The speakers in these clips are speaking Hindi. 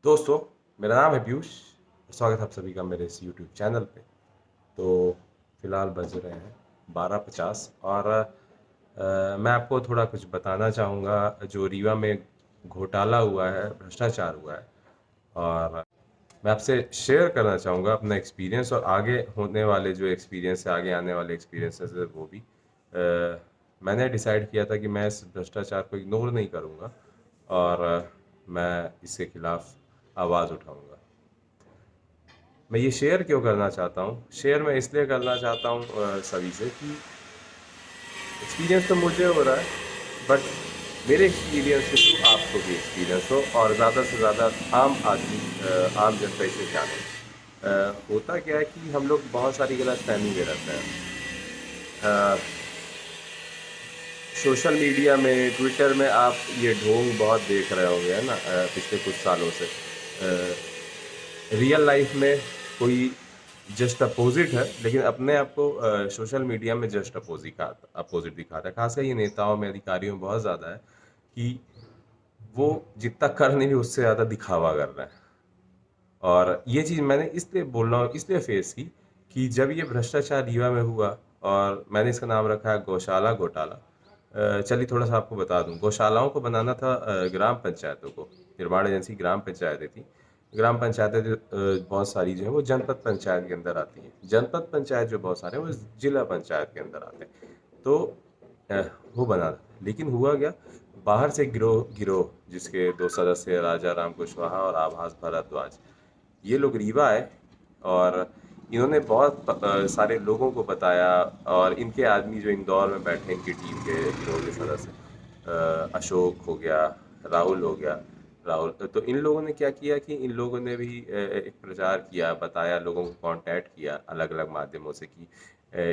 दोस्तों, मेरा नाम है पीयूष। स्वागत है आप सभी का मेरे इस यूट्यूब चैनल पे। तो फ़िलहाल बज रहे हैं 12:50 और मैं आपको थोड़ा कुछ बताना चाहूँगा जो रीवा में घोटाला हुआ है, भ्रष्टाचार हुआ है। और मैं आपसे शेयर करना चाहूँगा अपना एक्सपीरियंस और आगे होने वाले जो एक्सपीरियंस है, आगे आने वाले एक्सपीरियंसेस है वो भी। मैंने डिसाइड किया था कि मैं इस भ्रष्टाचार को इग्नोर नहीं करूँगा और मैं इसके खिलाफ आवाज़ उठाऊँगा। मैं ये शेयर क्यों करना चाहता हूँ? शेयर मैं इसलिए करना चाहता हूँ सभी से कि एक्सपीरियंस तो मुझे हो रहा है, बट मेरे एक्सपीरियंस के थ्रू आपको भी एक्सपीरियंस हो और ज़्यादा से ज़्यादा आम आदमी आम जनता इसे जाने। होता क्या है कि हम लोग बहुत सारी गलतफ़हमी में रहते हैं। अ, सोशल मीडिया में, ट्विटर में आप ये ढोंग बहुत देख रहे होंगे, है ना? पिछले कुछ सालों से। रियल लाइफ में कोई जस्ट अपोजिट है, लेकिन अपने आप को सोशल मीडिया में जस्ट अपोजिट दिखाता है। खासकर ये नेताओं में, अधिकारियों में बहुत ज़्यादा है कि वो जितना कर नहीं रहे उससे ज़्यादा दिखावा कर रहे हैं। और ये चीज़ मैंने इसलिए बोल रहा हूँ, इसलिए फेस की कि जब ये भ्रष्टाचार रीवा में हुआ और मैंने इसका नाम रखा है गौशाला घोटाला। चलिए थोड़ा-सा आपको बता दूँ, गौशालाओं को बनाना था ग्राम पंचायतों को, निर्माण एजेंसी ग्राम पंचायतें थी। ग्राम पंचायतें जो बहुत सारी जो हैं वो जनपद पंचायत के अंदर आती हैं। जनपद पंचायत जो बहुत सारे हैं वो जिला पंचायत के अंदर आते हैं। तो अ, वो बना था, लेकिन हुआ क्या, बाहर से गिरोह गिरोह जिसके 2 सदस्य राजा राम कुशवाहा और आभास भारद्वाज, ये लोग रीवा आए और इन्होंने बहुत सारे लोगों को बताया। और इनके आदमी जो इंदौर में बैठे, इनकी टीम के गिरोह के सदस्य, अशोक हो गया, राहुल हो गया। राहुल तो इन लोगों ने क्या किया कि इन लोगों ने भी एक प्रचार किया, बताया, लोगों को कांटेक्ट किया अलग अलग माध्यमों से कि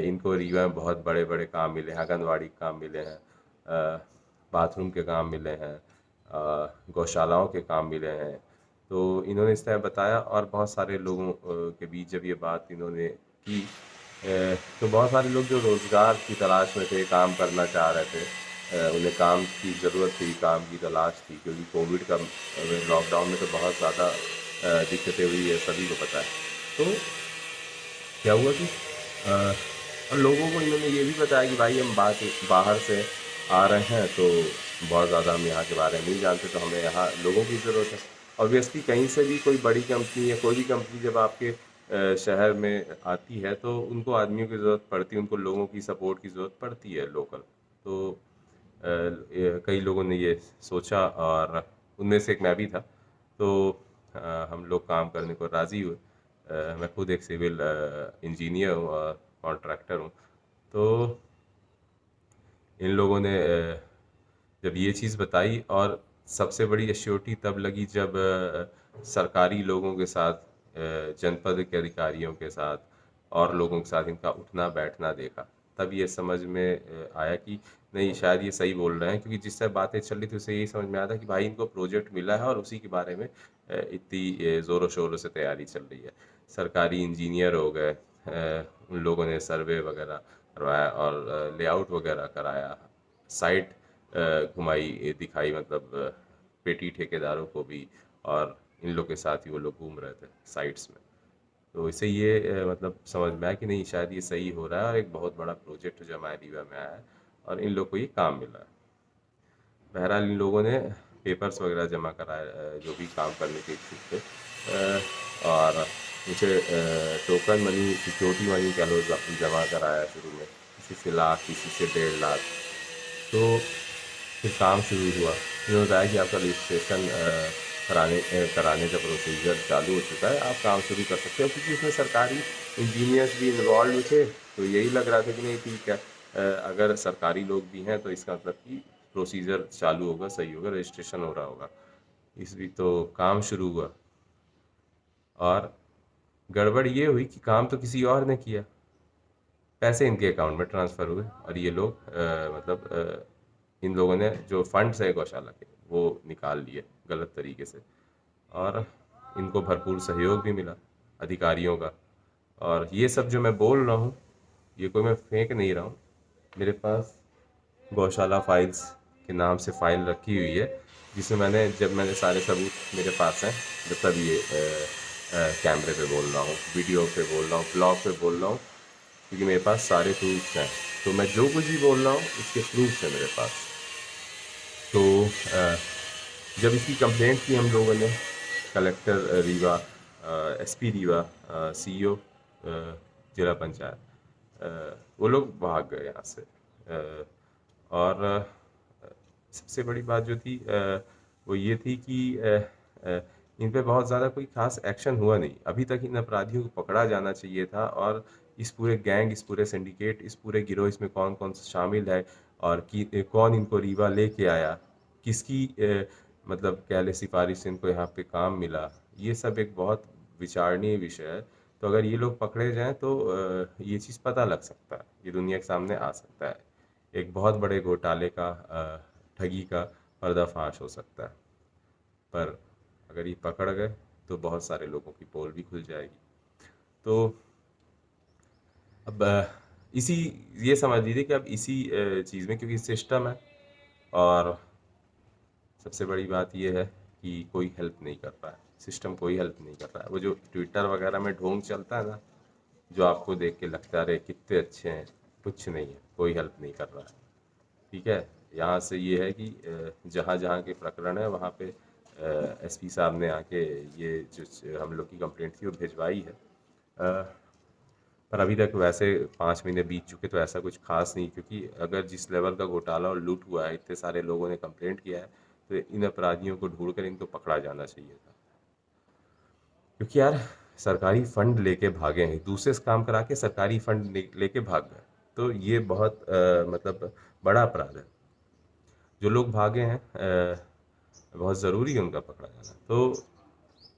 इनको रीवा में बहुत बड़े बड़े काम मिले हैं, आंगनवाड़ी के काम मिले हैं, बाथरूम के काम मिले हैं, गौशालाओं के काम मिले हैं। तो इन्होंने इस तरह बताया और बहुत सारे लोगों के बीच जब ये बात इन्होंने की, तो बहुत सारे लोग जो रोज़गार की तलाश में थे, काम करना चाह रहे थे, उन्हें काम की ज़रूरत थी, काम की तलाश थी, क्योंकि कोविड का लॉकडाउन में तो बहुत ज़्यादा दिक्कतें हुई है, सभी को पता है। तो क्या हुआ कि और लोगों को इन्होंने ये भी बताया कि भाई हम बाहर से आ रहे हैं, तो बहुत ज़्यादा हम यहाँ के बारे में नहीं जानते, तो हमें यहाँ लोगों की ज़रूरत है। ऑब्वियसली कहीं से भी कोई बड़ी कंपनी या कोई भी कंपनी जब आपके शहर में आती है तो उनको आदमियों की ज़रूरत पड़ती है, उनको लोगों की सपोर्ट की ज़रूरत पड़ती है लोकल। तो कई लोगों ने ये सोचा और उनमें से एक मैं भी था। तो हम लोग काम करने को राज़ी हुए। मैं खुद एक सिविल इंजीनियर हूँ और कॉन्ट्रैक्टर हूँ। तो इन लोगों ने जब ये चीज़ बताई, और सबसे बड़ी एश्योरिटी तब लगी जब सरकारी लोगों के साथ, जनपद के अधिकारियों के साथ और लोगों के साथ इनका उठना बैठना देखा। तब ये समझ में आया कि नहीं, शायद ये सही बोल रहे हैं, क्योंकि जिस तरह बातें चल रही थी उससे यही समझ में आया था कि भाई इनको प्रोजेक्ट मिला है और उसी के बारे में इतनी ज़ोरों शोरों से तैयारी चल रही है। सरकारी इंजीनियर हो गए, उन लोगों ने सर्वे वगैरह करवाया और लेआउट वगैरह कराया, साइट घुमाई दिखाई, मतलब पेटी ठेकेदारों को भी, और इन लोग के साथ ही वो लोग घूम रहे थे साइट्स में। तो इससे ये मतलब समझ में आया कि नहीं, शायद ये सही हो रहा है और एक बहुत बड़ा प्रोजेक्ट जो हमारे रीवा में आया है और इन लोग को ये काम मिला है। बहरहाल इन लोगों ने पेपर्स वगैरह जमा कराए, जो भी काम करने के इच्छुक थे, और मुझे टोकन मनी, सिक्योरिटी मनी कह लो, जमा कराया शुरू में, किसी से लाख, किसी से 1.5 लाख। तो फिर काम शुरू हुआ। इन्होंने बताया कि आपका रजिस्ट्रेशन कराने का प्रोसीजर चालू हो चुका है, आप काम शुरू कर सकते हो, क्योंकि उसमें सरकारी इंजीनियर्स भी इन्वॉल्व थे। तो यही लग रहा था कि नहीं ठीक है, अगर सरकारी लोग भी हैं तो इसका मतलब कि प्रोसीजर चालू होगा, सही होगा, रजिस्ट्रेशन हो रहा होगा। इस भी तो काम शुरू हुआ और गड़बड़ ये हुई कि काम तो किसी और ने किया, पैसे इनके अकाउंट में ट्रांसफ़र हुए और ये लोग मतलब इन लोगों ने जो फंड्स है गौशाला के, वो निकाल लिए गलत तरीके से। और इनको भरपूर सहयोग भी मिला अधिकारियों का। और ये सब जो मैं बोल रहा हूँ, ये कोई मैं फेंक नहीं रहा हूँ। मेरे पास गौशाला फाइल्स के नाम से फ़ाइल रखी हुई है, जिसमें मैंने सारे सबूत मेरे पास हैं, मतलब ये कैमरे पे बोल रहा हूँ, वीडियो पे बोल रहा हूँ, ब्लॉग पे बोल रहा हूँ, क्योंकि मेरे पास सारे प्रूफ्स हैं। तो मैं जो कुछ भी बोल रहा हूँ उसके प्रूफ्स हैं मेरे पास। तो जब इसकी कंप्लेंट की हम लोगों ने, collector Rewa, SP Rewa, CEO जिला पंचायत, वो लोग भाग गए यहाँ से। और सबसे बड़ी बात जो थी वो ये थी कि अ, इन पे बहुत ज़्यादा कोई खास एक्शन हुआ नहीं। अभी तक इन अपराधियों को पकड़ा जाना चाहिए था, और इस पूरे गैंग, इस पूरे सिंडिकेट, इस पूरे गिरोह, इसमें कौन कौन शामिल है, और कौन इनको रीवा लेके आया, किसकी मतलब कह लें सिफारिश से इनको यहाँ पे काम मिला, ये सब एक बहुत विचारणीय विषय है। तो अगर ये लोग पकड़े जाएं तो ये चीज़ पता लग सकता है, ये दुनिया के सामने आ सकता है, एक बहुत बड़े घोटाले का, ठगी का पर्दाफाश हो सकता है। पर अगर ये पकड़ गए तो बहुत सारे लोगों की पोल भी खुल जाएगी। तो अब इसी ये समझ लीजिए कि अब इसी चीज़ में, क्योंकि सिस्टम है, और सबसे बड़ी बात ये है कि कोई हेल्प नहीं कर रहा है, सिस्टम कोई हेल्प नहीं कर रहा है। वो जो ट्विटर वगैरह में ढोंग चलता है ना, जो आपको देख के लगता है अरे कितने अच्छे हैं, कुछ नहीं है, कोई हेल्प नहीं कर रहा है। ठीक है, यहाँ से ये है कि जहाँ जहाँ के प्रकरण है वहाँ पे एसपी साहब ने आके ये जो हम लोग की कंप्लेंट थी वो भिजवाई है। पर अभी तक वैसे 5 महीने बीत चुके, तो ऐसा कुछ खास नहीं, क्योंकि अगर जिस लेवल का घोटाला और लूट हुआ है, इतने सारे लोगों ने कंप्लेंट किया है, तो इन अपराधियों को ढूंढ कर इनको पकड़ा जाना चाहिए था। क्योंकि यार सरकारी फंड लेके भागे हैं, दूसरे से काम करा के सरकारी फंड लेके भाग गए, तो ये बहुत मतलब बड़ा अपराध है। जो लोग भागे हैं बहुत ज़रूरी है उनका पकड़ा जाना। तो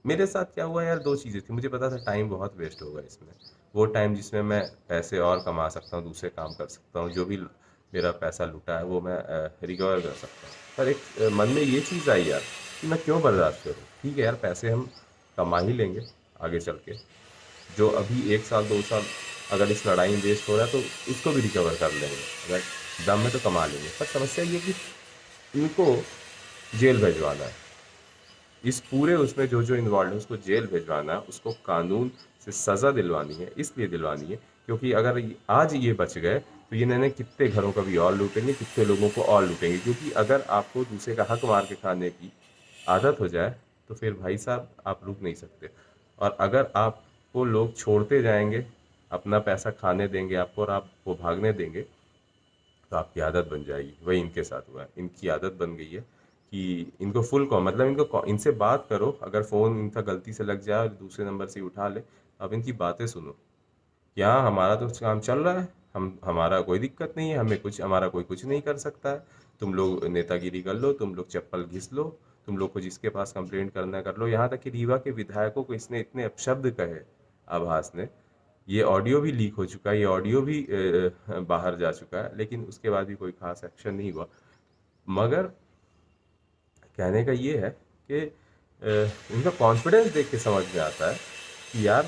मेरे साथ क्या हुआ यार, दो चीज़ें थी, मुझे पता था टाइम बहुत वेस्ट होगा इसमें। वो टाइम जिसमें मैं पैसे और कमा सकता हूँ, दूसरे काम कर सकता हूँ, जो भी मेरा पैसा लुटा है वो मैं रिकवर कर सकता हूँ। पर एक मन में ये चीज़ आई यार कि मैं क्यों बर्दाश्त करूँ। ठीक है यार, पैसे हम कमा ही लेंगे आगे चल के, जो अभी 1 साल 2 साल अगर इस लड़ाई में वेस्ट हो रहा है तो उसको भी रिकवर कर लेंगे, अगर दम में तो कमा लेंगे। पर समस्या ये कि इनको जेल भिजवाना है, इस पूरे उसमें जो जो इन्वॉल्व है उसको जेल भिजवाना है, उसको कानून से सज़ा दिलवानी है। इसलिए दिलवानी है क्योंकि अगर आज ये बच गए तो ये नए कितने घरों का भी और लूटेंगे, कितने लोगों को और लूटेंगे। क्योंकि अगर आपको दूसरे का हक मार के खाने की आदत हो जाए तो फिर भाई साहब आप रुक नहीं सकते। और अगर आपको लोग छोड़ते जाएंगे, अपना पैसा खाने देंगे आपको और आपको भागने देंगे, तो आपकी आदत बन जाएगी। वही इनके साथ हुआ है, इनकी आदत बन गई है कि इनको फुल कॉल, मतलब इनसे बात करो, अगर फ़ोन इनका गलती से लग जाए और दूसरे नंबर से उठा ले, अब इनकी बातें सुनो कि हाँ हमारा तो काम चल रहा है, हमारा कोई दिक्कत नहीं है, हमारा कोई कुछ नहीं कर सकता है, तुम लोग नेतागिरी कर लो, तुम लोग चप्पल घिस लो, तुम लोग को जिसके पास कंप्लेंट करना है कर लो। यहाँ तक कि रीवा के विधायकों को इसने इतने अपशब्द कहे, आभास ने, ये ऑडियो भी लीक हो चुका है, ये ऑडियो भी बाहर जा चुका है, लेकिन उसके बाद भी कोई खास एक्शन नहीं हुआ। मगर कहने का ये है कि इनका कॉन्फिडेंस देख के समझ में आता है कि यार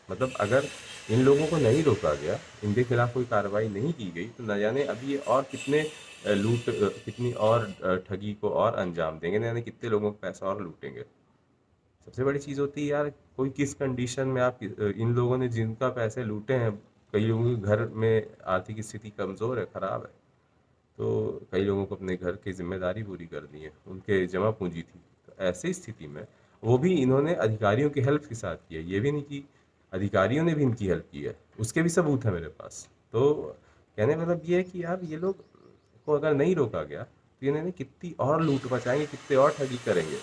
मतलब अगर इन लोगों को नहीं रोका गया, इनके खिलाफ कोई कार्रवाई नहीं की गई, तो न जाने अभी ये और कितने कितनी और ठगी को और अंजाम देंगे, न जाने कितने लोगों का पैसा और लूटेंगे। सबसे बड़ी चीज़ होती है यार, कोई किस कंडीशन में आप इन लोगों ने जिनका पैसे लूटे हैं, कई लोगों के घर में आर्थिक स्थिति कमज़ोर है, ख़राब है, तो कई लोगों को अपने घर की जिम्मेदारी पूरी करनी है, उनके जमा पूंजी थी। तो ऐसी स्थिति में वो भी इन्होंने अधिकारियों की हेल्प के साथ किया, ये भी नहीं कि अधिकारियों ने भी इनकी हेल्प की है, उसके भी सबूत है मेरे पास। तो कहने का मतलब ये है कि यार ये लोग को अगर नहीं रोका गया तो इन्होंने कितनी और लूट मचाएंगे, कितने और ठगी करेंगे।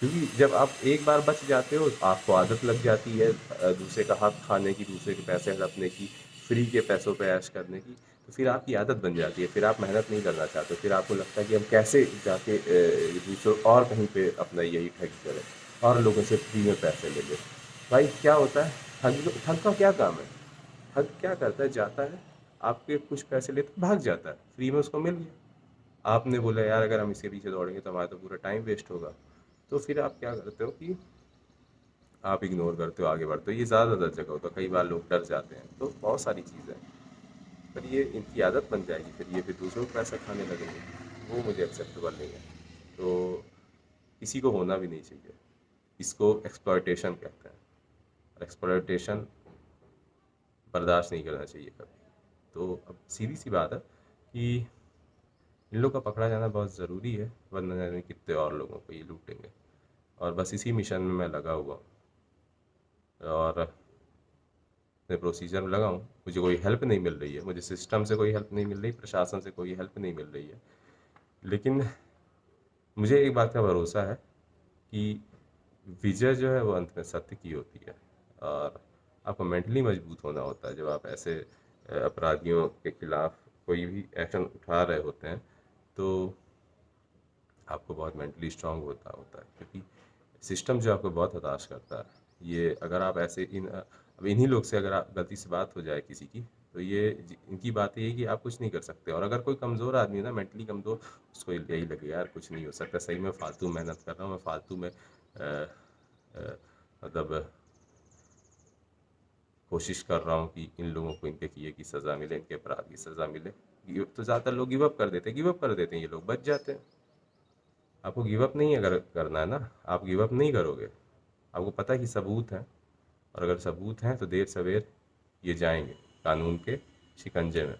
क्योंकि जब आप एक बार बच जाते हो तो आपको आदत लग जाती है दूसरे का हक खाने की, दूसरे के पैसे हड़पने की, फ्री के पैसों पे ऐश करने की। तो फिर आपकी आदत बन जाती है, फिर आप मेहनत नहीं करना चाहते, फिर आपको लगता है कि हम कैसे जाके दूसरों और कहीं पे अपना यही ठगी करें और लोगों से फ्री में पैसे ले लें। भाई क्या होता है, ठग ठग का क्या काम है, ठग क्या करता है, जाता है आपके कुछ पैसे लेता भाग जाता है, फ्री में उसको मिल गया। आपने बोला यार अगर हम इसके पीछे दौड़ेंगे तो हमारा तो पूरा टाइम वेस्ट होगा, तो फिर आप क्या करते हो कि आप इग्नोर करते हो, आगे बढ़ते हो। ये ज़्यादा जगह होता है, कई बार लोग डर जाते हैं, तो बहुत सारी चीज़ें हैं। पर ये इनकी आदत बन जाएगी, फिर ये फिर दूसरों को पैसा खाने लगेंगे, वो मुझे एक्सेप्टेबल नहीं है। तो किसी को होना भी नहीं चाहिए। इसको एक्सप्लॉयटेशन कहते हैं, और एक्सप्लॉयटेशन बर्दाश्त नहीं करना चाहिए कभी। तो अब सीधी सी बात है कि इन लोग का पकड़ा जाना बहुत ज़रूरी है, वरना जाने कितने और लोगों को ये लूटेंगे। और बस इसी मिशन में मैं लगा हुआ हूँ, और अपने प्रोसीजर में लगा हूँ। मुझे कोई हेल्प नहीं मिल रही है, मुझे सिस्टम से कोई हेल्प नहीं मिल रही, प्रशासन से कोई हेल्प नहीं मिल रही है। लेकिन मुझे एक बात का भरोसा है कि विजय जो है वो अंत में सत्य की होती है। और आपको मेंटली मजबूत होना होता है जब आप ऐसे अपराधियों के खिलाफ कोई भी एक्शन उठा रहे होते हैं। तो आपको बहुत मेंटली स्ट्रांग होता है, क्योंकि सिस्टम जो आपको बहुत हताश करता है। ये अगर आप ऐसे अब इन्हीं लोग से अगर आप गलती से बात हो जाए किसी की, तो ये इनकी बात ये है कि आप कुछ नहीं कर सकते। और अगर कोई कमज़ोर आदमी है ना, मेंटली कमज़ोर, उसको यही लगेगा यार कुछ नहीं हो सकता, सही में फालतू मेहनत कर रहा हूँ मैं, फालतू में मतलब कोशिश कर रहा हूँ कि इन लोगों को इनके किए की सज़ा मिले, इनके अपराध की सज़ा मिले। तो ज़्यादातर लोग गिव अप कर देते हैं, गिव अप कर देते हैं, ये लोग बच जाते हैं। आपको गिव अप नहीं अगर करना है ना, आप गिव अप नहीं करोगे। आपको पता है कि सबूत हैं, और अगर सबूत हैं तो देर सवेर ये जाएंगे कानून के शिकंजे में,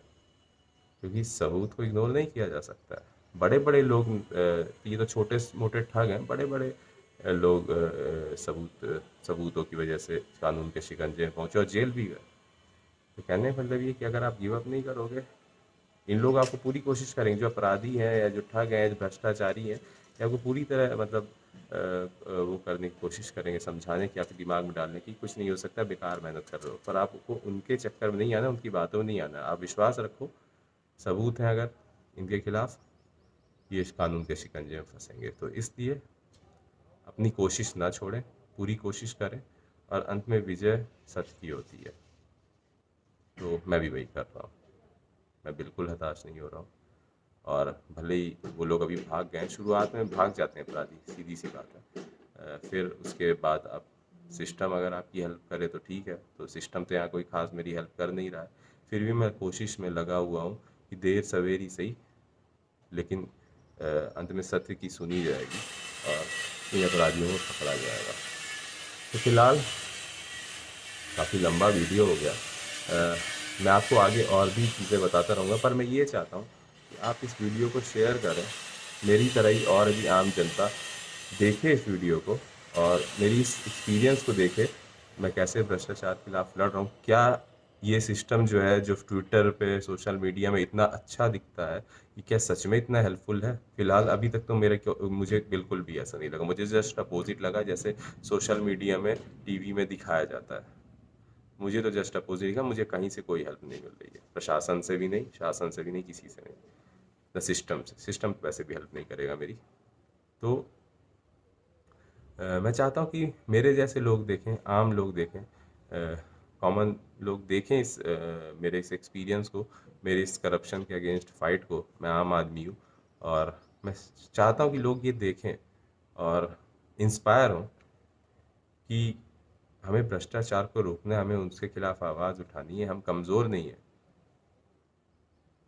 क्योंकि सबूत को इग्नोर नहीं किया जा सकता है। बड़े बड़े लोग ये तो छोटे मोटे ठग हैं, बड़े बड़े लोग सबूतों की वजह से कानून के शिकंजे में पहुंचे और जेल भी गए। तो कहने का मतलब ये कि अगर आप गिव अप नहीं करोगे, इन लोग आपको पूरी कोशिश करेंगे, जो अपराधी हैं या जो ठग हैं, जो भ्रष्टाचारी हैं, ये आपको पूरी तरह मतलब वो करने की कोशिश करेंगे, समझाने की, आपके दिमाग में डालने की कुछ नहीं हो सकता, बेकार मेहनत कर रहे हो। पर आपको उनके चक्कर में नहीं आना, उनकी बातों में नहीं आना। आप विश्वास रखो, सबूत हैं अगर इनके खिलाफ, ये इस कानून के शिकंजे में फंसेंगे। तो इसलिए अपनी कोशिश ना छोड़ें, पूरी कोशिश करें, और अंत में विजय सत्य की होती है। तो मैं भी वही कर रहा हूँ, मैं बिल्कुल हताश नहीं हो रहा हूँ। और भले ही वो लोग अभी भाग गए हैं, शुरुआत में भाग जाते हैं अपराधी, सीधी सी बात है। फिर उसके बाद अब सिस्टम अगर आपकी हेल्प करे तो ठीक है, तो सिस्टम तो यहाँ कोई खास मेरी हेल्प कर नहीं रहा है। फिर भी मैं कोशिश में लगा हुआ हूँ कि देर सवेर ही सही, लेकिन अंत में सत्य की सुनी जाएगी और इन अपराधियों को पकड़ा जाएगा। तो फिलहाल काफ़ी लंबा वीडियो हो गया। मैं आपको आगे और भी चीज़ें बताता रहूँगा, पर मैं ये चाहता हूँ कि आप इस वीडियो को शेयर करें, मेरी तरह ही और भी आम जनता देखे इस वीडियो को, और मेरी इस एक्सपीरियंस को देखे, मैं कैसे भ्रष्टाचार के खिलाफ लड़ रहा हूँ। क्या ये सिस्टम जो है, जो ट्विटर पे, सोशल मीडिया में इतना अच्छा दिखता है, कि क्या सच में इतना हेल्पफुल है? फिलहाल अभी तक तो मुझे बिल्कुल भी ऐसा नहीं लगा। मुझे जस्ट अपोजिट लगा, जैसे सोशल मीडिया में, टीवी में दिखाया जाता है। मुझे तो जस्ट अपोजिट दिखा, मुझे कहीं से कोई हेल्प नहीं मिल रही है, प्रशासन से भी नहीं, शासन से भी नहीं, किसी से नहीं। न सिस्टम से, सिस्टम वैसे भी हेल्प नहीं करेगा मेरी। तो मैं चाहता हूँ कि मेरे जैसे लोग देखें, आम लोग देखें, कॉमन लोग देखें मेरे इस एक्सपीरियंस को, मेरे इस करप्शन के अगेंस्ट फाइट को। मैं आम आदमी हूँ, और मैं चाहता हूँ कि लोग ये देखें और इंस्पायर हों कि हमें भ्रष्टाचार को रोकना है, हमें उसके खिलाफ आवाज़ उठानी है, हम कमज़ोर नहीं हैं,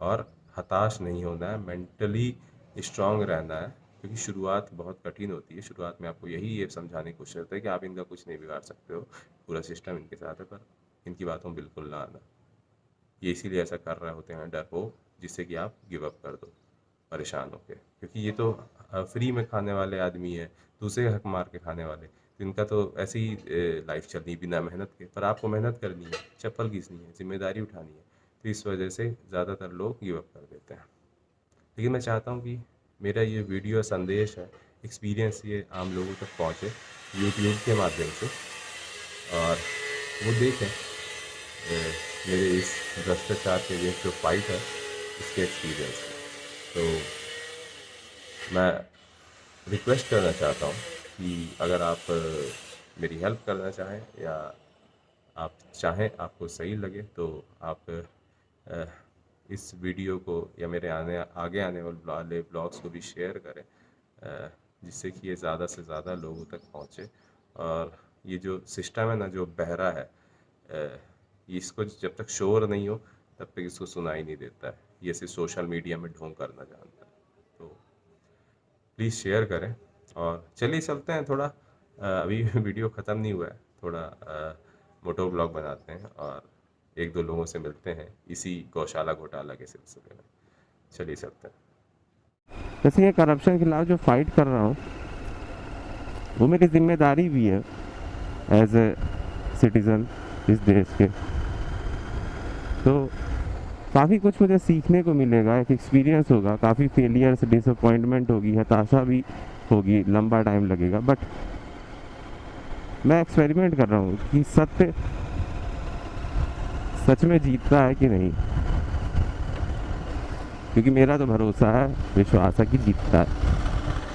और हताश नहीं होना है, मेंटली स्ट्रांग रहना है। क्योंकि शुरुआत बहुत कठिन होती है। शुरुआत में आपको यही ये समझाने की कोशिश करता है कि आप इनका कुछ नहीं बिगाड़ सकते हो, पूरा सिस्टम इनके साथ है, पर इनकी बातों में बिल्कुल ना आना। ये इसीलिए ऐसा कर रहे होते हैं, डर हो, जिससे कि आप गिव अप कर दो परेशान होके। क्योंकि ये तो फ्री में खाने वाले आदमी है, दूसरे हक मार के खाने वाले, तो इनका तो ऐसे ही लाइफ चलनी है बिना मेहनत के। पर आपको मेहनत करनी है, चप्पल घिसनी है, जिम्मेदारी उठानी है। तो इस वजह से ज़्यादातर लोग गिव अप कर देते हैं। लेकिन मैं चाहता हूँ कि मेरा ये वीडियो संदेश है, एक्सपीरियंस ये आम लोगों तक पहुँचे यूट्यूब के माध्यम से, और वो देखें मेरे इस भ्रष्टाचार के अगेंस्ट जो फाइट है, इसके एक्सपीरियंस को। तो मैं रिक्वेस्ट करना चाहता हूँ कि अगर आप मेरी हेल्प करना चाहें, या आप चाहें, आपको सही लगे, तो आप अ, इस वीडियो को या मेरे आगे आने वाले ब्लॉग्स को भी शेयर करें, जिससे कि ये ज़्यादा से ज़्यादा लोगों तक पहुँचे। और ये जो सिस्टम है ना, जो बहरा है, ये इसको जब तक शोर नहीं हो तब तक इसको सुनाई नहीं देता है। ये सिर्फ सोशल मीडिया में ढोंग करना जानता है। तो प्लीज़ शेयर करें। और चलिए चलते हैं थोड़ा, अभी वीडियो ख़त्म नहीं हुआ है, थोड़ा मोटो ब्लॉग बनाते हैं और एक दो लोगों से मिलते हैं इसी गौशाला घोटाला के सिलसिले में। चलिए चलते हैं। जैसे ये करप्शन के खिलाफ जो फाइट कर रहा हूँ, वो मेरी जिम्मेदारी भी है एज ए सिटीज़न इस देश के। तो काफ़ी कुछ मुझे सीखने को मिलेगा, एक एक्सपीरियंस होगा, काफ़ी फेलियर्स, डिसअपॉइंटमेंट होगी, हताशा भी होगी, लंबा टाइम लगेगा, बट मैं एक्सपेरिमेंट कर रहा हूँ कि सत्य सच में जीतता है कि नहीं, क्योंकि मेरा तो भरोसा है, विश्वास है कि जीतता है।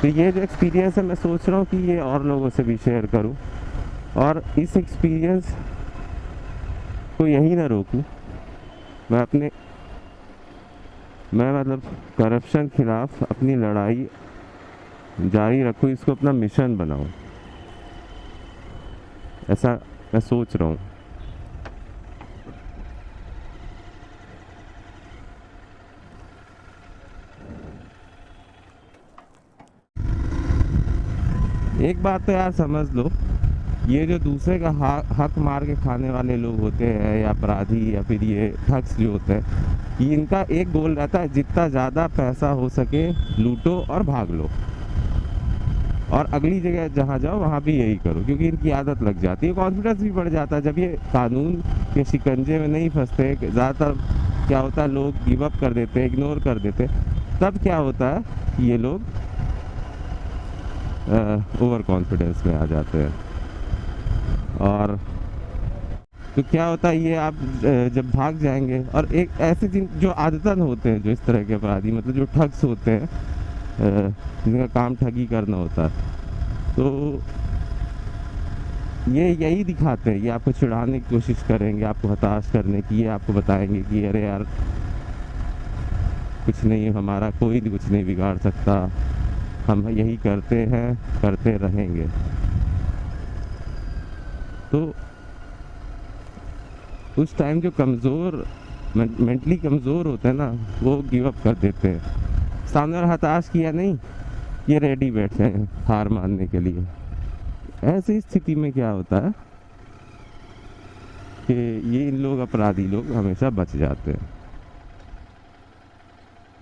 तो ये जो एक्सपीरियंस है, मैं सोच रहा हूँ कि ये और लोगों से भी शेयर करूँ और इस एक्सपीरियंस को यहीं ना रोकूँ। मैं मतलब करप्शन खिलाफ अपनी लड़ाई जारी रखूँ, इसको अपना मिशन बनाऊँ, ऐसा मैं सोच रहा हूँ। एक बात तो यार समझ लो, ये जो दूसरे का हक मार के खाने वाले लोग होते हैं, या अपराधी, या फिर ये ठग्स जो होते हैं, ये इनका एक गोल रहता है, जितना ज़्यादा पैसा हो सके लूटो और भाग लो, और अगली जगह जहाँ जाओ वहाँ भी यही करो, क्योंकि इनकी आदत लग जाती है। कॉन्फिडेंस भी बढ़ जाता है जब ये कानून के शिकंजे में नहीं फंसते। ज़्यादातर क्या होता है, लोग गिव अप कर देते, इग्नोर कर देते, तब क्या होता है, ये लोग ओवर कॉन्फिडेंस में आ जाते हैं। और तो क्या होता है, ये आप जब भाग जाएंगे, और एक ऐसे जो आदतन होते हैं, जो इस तरह के अपराधी, मतलब जो ठग्स होते हैं, जिनका काम ठगी करना होता है, तो ये यही दिखाते हैं, ये आपको चिढ़ाने की कोशिश करेंगे, आपको हताश करने की, ये आपको बताएंगे कि अरे यार कुछ नहीं, हमारा कोई कुछ नहीं बिगाड़ सकता, हम यही करते हैं, करते रहेंगे। तो उस टाइम जो कमज़ोर, मेंटली कमज़ोर होते हैं ना, वो गिव अप कर देते हैं। सामने वाला हताश किया नहीं, ये रेडी बैठे हैं हार मानने के लिए। ऐसी स्थिति में क्या होता है कि ये इन लोग, अपराधी लोग, हमेशा बच जाते हैं,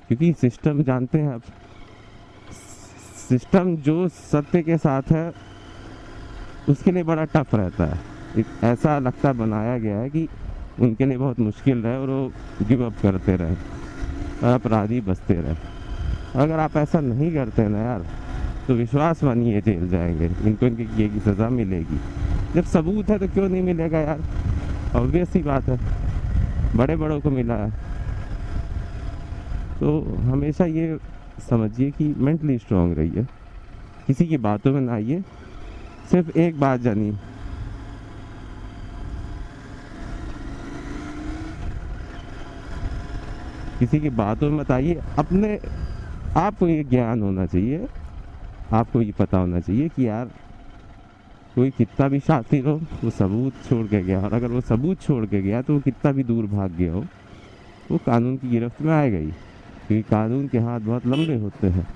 क्योंकि सिस्टम जानते हैं आप, सिस्टम जो सत्य के साथ है उसके लिए बड़ा टफ रहता है। एक ऐसा लगता बनाया गया है कि उनके लिए बहुत मुश्किल रहे और वो गिव अप करते रहे और अपराधी बचते रहे। अगर आप ऐसा नहीं करते ना यार, तो विश्वास मानिए जेल जाएंगे, इनको इनके किए की सज़ा मिलेगी। जब सबूत है तो क्यों नहीं मिलेगा यार, ऑब्वियस सी बात है, बड़े बड़ों को मिला है। तो हमेशा ये समझिए कि मेंटली स्ट्रांग रहिए, किसी की बातों में ना आइए, सिर्फ एक बात जानिए, किसी की बातों में मत आइए। अपने आपको ये ज्ञान होना चाहिए, आपको ये पता होना चाहिए कि यार कोई कितना भी शातिर हो, वो सबूत छोड़ के गया, और अगर वो सबूत छोड़ के गया तो वो कितना भी दूर भाग गया हो, वो कानून की गिरफ्त में आएगा ही, क्योंकि कानून के हाथ बहुत लंबे होते हैं।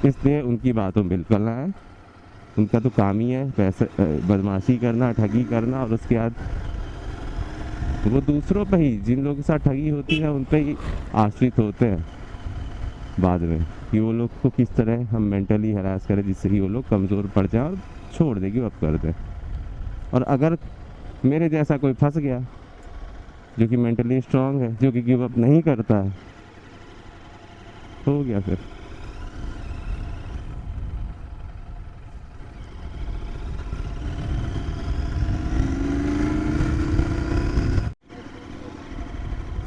इसलिए उनकी बातों में बिल्कुल ना है। उनका तो काम ही है पैसे, बदमाशी करना, ठगी करना, और उसके बाद वो दूसरों पे ही, जिन लोगों के साथ ठगी होती है उन पे ही आश्रित होते हैं बाद में, कि वो लोग को किस तरह हम मेंटली हरास करें, जिससे कि वो लोग कमज़ोर पड़ जाए और छोड़ दे, गिव अप कर दें। और अगर मेरे जैसा कोई फंस गया जो कि मेंटली स्ट्रांग है, जो कि गिव अप नहीं करता है, हो गया फिर।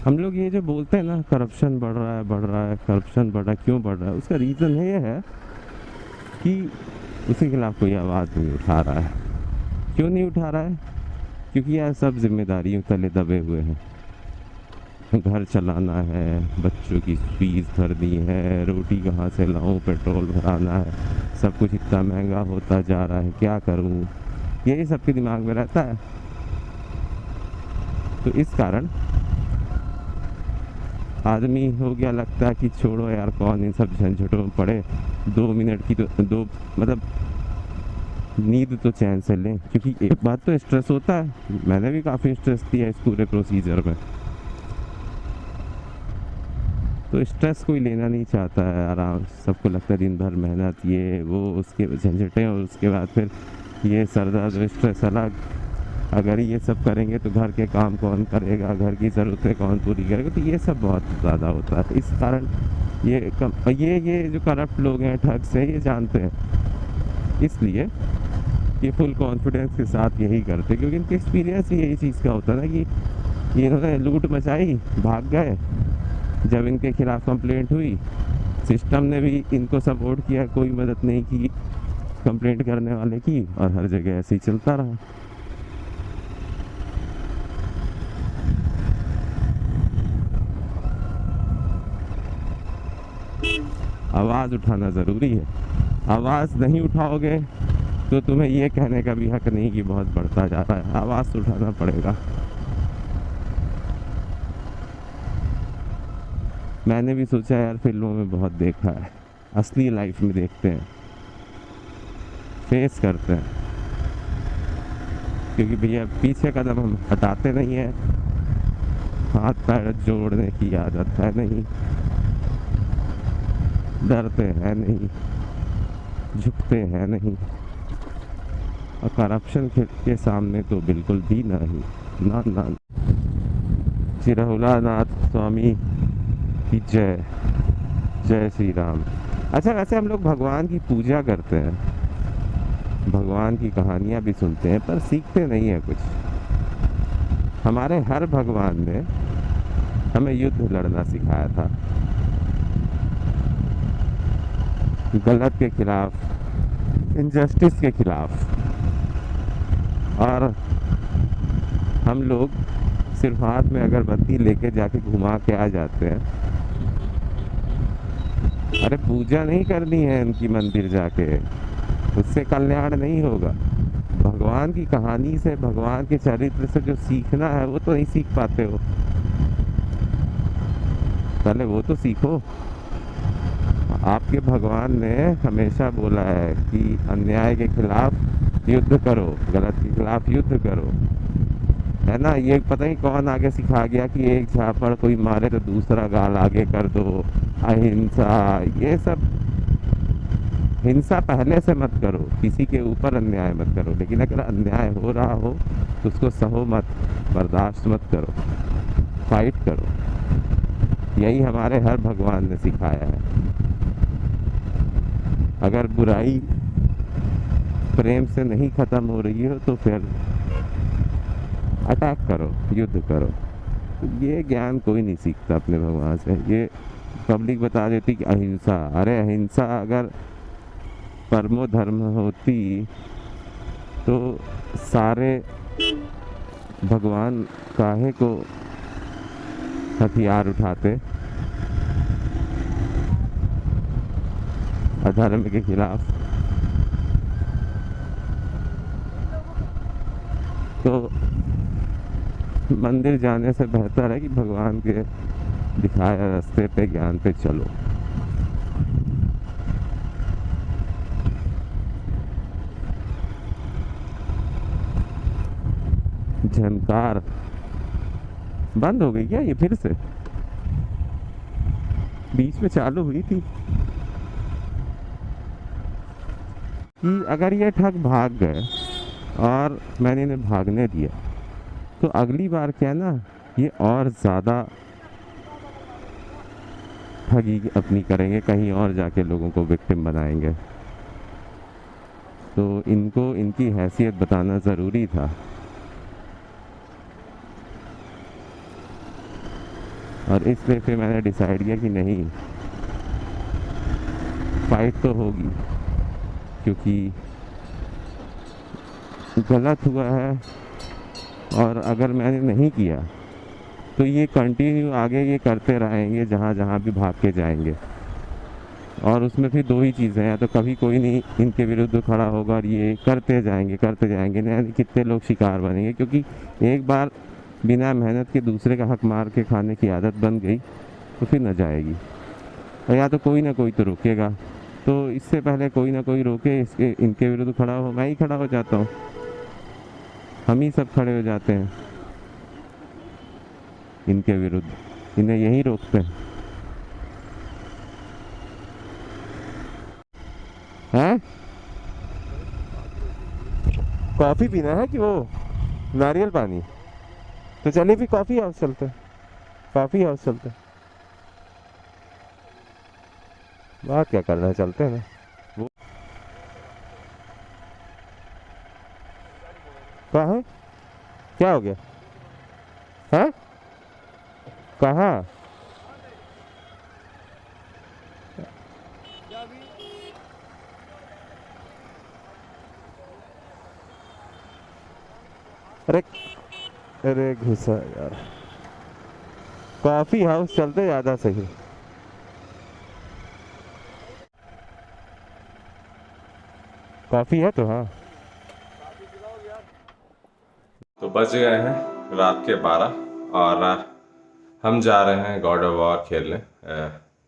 हम लोग ये जो बोलते हैं ना, करप्शन बढ़ रहा है, बढ़ रहा है, करप्शन बढ़ रहा है, क्यों बढ़ रहा है, उसका रीज़न ये है कि उसके खिलाफ कोई आवाज़ नहीं उठा रहा है। क्यों नहीं उठा रहा है? क्योंकि यार सब जिम्मेदारियों तले दबे हुए हैं। घर चलाना है, बच्चों की फीस भरनी है, रोटी कहाँ से लाऊं, पेट्रोल भराना है, सब कुछ इतना महंगा होता जा रहा है, क्या करूं, यही सबके दिमाग में रहता है। तो इस कारण आदमी हो गया लगता है कि छोड़ो यार, कौन इन सब झंझटों में पड़े, 2 मिनट की तो दो मतलब नींद तो चैन से लें। क्योंकि एक बात तो स्ट्रेस होता है, मैंने भी काफ़ी स्ट्रेस दिया इस पूरे प्रोसीजर में। तो स्ट्रेस कोई लेना नहीं चाहता है, आराम सबको लगता है दिन भर मेहनत ये वो उसके झंझटें, और उसके बाद फिर ये सर दर्द स्ट्रेस अलग। अगर ये सब करेंगे तो घर के काम कौन करेगा, घर की ज़रूरतें कौन पूरी करेगा, तो ये सब बहुत ज़्यादा होता है। इस कारण ये जो करप्ट लोग हैं, ठग्स हैं, ये जानते हैं, इसलिए ये फुल कॉन्फिडेंस के साथ यही करते हैं, क्योंकि इनके एक्सपीरियंस ही यही चीज़ का होता है ना कि इन्होंने लूट मचाई, भाग गए। जब इनके खिलाफ कंप्लेंट हुई, सिस्टम ने भी इनको सपोर्ट किया, कोई मदद नहीं की कंप्लेंट करने वाले की, और हर जगह ऐसे ही चलता रहा। आवाज़ उठाना ज़रूरी है। आवाज़ नहीं उठाओगे तो तुम्हें ये कहने का भी हक नहीं कि बहुत बढ़ता जा रहा है। आवाज़ तो उठाना पड़ेगा। मैंने भी सोचा यार, फिल्मों में बहुत देखा है, असली लाइफ में देखते हैं, फेस करते हैं। क्योंकि भैया पीछे कदम हम हटाते नहीं हैं, हाथ पैर जोड़ने की आदत है नहीं, डरते हैं नहीं, झुकते हैं नहीं, और करप्शन के सामने तो बिल्कुल भी नहीं। ना ना। चिरहुला नाथ स्वामी की जय। जय श्री राम। अच्छा, वैसे हम लोग भगवान की पूजा करते हैं, भगवान की कहानियाँ भी सुनते हैं, पर सीखते नहीं है कुछ। हमारे हर भगवान ने हमें युद्ध लड़ना सिखाया था, गलत के खिलाफ, इनजस्टिस के खिलाफ। और हम लोग सिर्फ हाथ में अगरबत्ती लेके जाके घुमा के आ जाते हैं। अरे पूजा नहीं करनी है उनकी मंदिर जाके, उससे कल्याण नहीं होगा। भगवान की कहानी से, भगवान के चरित्र से जो सीखना है वो तो नहीं सीख पाते हो। पहले वो तो सीखो। आपके भगवान ने हमेशा बोला है कि अन्याय के खिलाफ युद्ध करो, गलत के खिलाफ युद्ध करो, है ना। ये पता नहीं कौन आगे सिखा गया कि एक झापड़ कोई मारे तो दूसरा गाल आगे कर दो, अहिंसा, ये सब। हिंसा पहले से मत करो, किसी के ऊपर अन्याय मत करो, लेकिन अगर अन्याय हो रहा हो तो उसको सहो मत, बर्दाश्त मत करो, फाइट करो। यही हमारे हर भगवान ने सिखाया है। अगर बुराई प्रेम से नहीं ख़त्म हो रही हो तो फिर अटैक करो, युद्ध करो। ये ज्ञान कोई नहीं सीखता अपने भगवान से। ये पब्लिक बता देती कि अहिंसा, अरे अहिंसा अगर परमो धर्म होती तो सारे भगवान काहे को हथियार उठाते अधर्म के खिलाफ। तो मंदिर जाने से बेहतर है कि भगवान के दिखाए रास्ते पे, ज्ञान पे चलो। झनकार बंद हो गई क्या ये फिर से? बीच में चालू हुई थी कि अगर ये ठग भाग गए और मैंने इन्हें भागने दिया तो अगली बार क्या ना, ये और ज़्यादा ठगी अपनी करेंगे, कहीं और जाके लोगों को विक्टिम बनाएंगे। तो इनको इनकी हैसियत बताना ज़रूरी था। और इसलिए फिर मैंने डिसाइड किया कि नहीं, फाइट तो होगी, क्योंकि गलत हुआ है। और अगर मैंने नहीं किया तो ये कंटिन्यू आगे ये करते रहेंगे, जहाँ जहाँ भी भाग के जाएंगे। और उसमें फिर दो ही चीज़ें हैं, तो कभी कोई नहीं इनके विरुद्ध खड़ा होगा और ये करते जाएंगे, नहीं कितने लोग शिकार बनेंगे। क्योंकि एक बार बिना मेहनत के दूसरे का हक मार के खाने की आदत बन गई तो फिर न जाएगी। और या तो कोई ना कोई तो रोकेगा, तो इससे पहले कोई ना कोई रोके, इसके इनके विरुद्ध खड़ा हो, मैं ही खड़ा हो जाता हूँ, हम ही सब खड़े हो जाते हैं इनके विरुद्ध, इन्हें यही रोकते हैं। हैं? कॉफ़ी पीना है कि वो नारियल पानी? तो चलिए फिर कॉफ़ी हाउस चलते हैं, कॉफ़ी हाउस चलते हैं। बात क्या कर रहे हैं, चलते हैं ना। वो कहाँ है? क्या हो गया? है? कहाँ? अरे अरे घुसा यार। कॉफ़ी हाउस चलते ज़्यादा सही। कॉफ़ी है तो हाँ। तो बज गए हैं रात के 12 और हम जा रहे हैं गॉड ऑफ वॉर खेलने।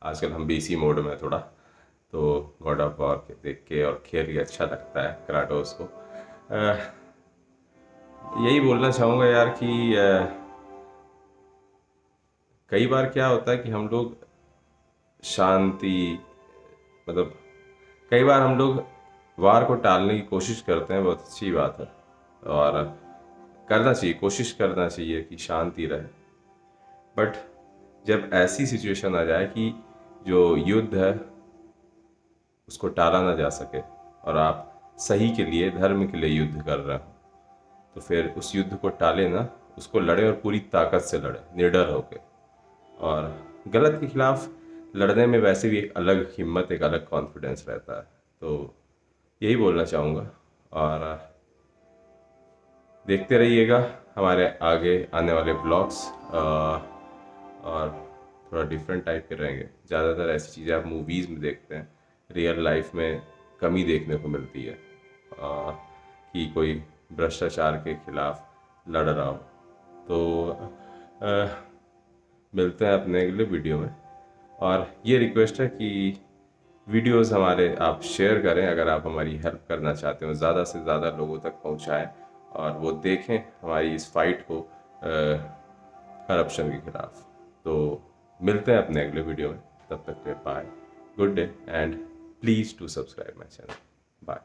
आजकल हम बीसी मोड में थोड़ा, तो गॉड ऑफ वॉर के देख के और खेल के अच्छा लगता है क्राटोस को। यही बोलना चाहूँगा यार कि कई बार क्या होता है कि हम लोग शांति, मतलब कई बार हम लोग वार को टालने की कोशिश करते हैं, बहुत अच्छी बात है और करना चाहिए, कोशिश करना चाहिए कि शांति रहे। बट जब ऐसी सिचुएशन आ जाए कि जो युद्ध है उसको टाला ना जा सके और आप सही के लिए, धर्म के लिए युद्ध कर रहे हो, तो फिर उस युद्ध को टाले ना, उसको लड़े और पूरी ताकत से लड़े, निडर होके। और गलत के खिलाफ लड़ने में वैसे भी एक अलग हिम्मत, एक अलग कॉन्फिडेंस रहता है। तो यही बोलना चाहूँगा और देखते रहिएगा हमारे आगे आने वाले ब्लॉग्स, और थोड़ा डिफरेंट टाइप के रहेंगे। ज़्यादातर ऐसी चीज़ें आप मूवीज़ में देखते हैं, रियल लाइफ में कमी देखने को मिलती है कि कोई भ्रष्टाचार के खिलाफ लड़ रहा हो। तो मिलते हैं अपने अगले वीडियो में, और ये रिक्वेस्ट है कि वीडियोस हमारे आप शेयर करें, अगर आप हमारी हेल्प करना चाहते हो, ज़्यादा से ज़्यादा लोगों तक पहुंचाएं और वो देखें हमारी इस फाइट को करप्शन के खिलाफ। तो मिलते हैं अपने अगले वीडियो में, तब तक के bye, good day and please to subscribe my channel. Bye.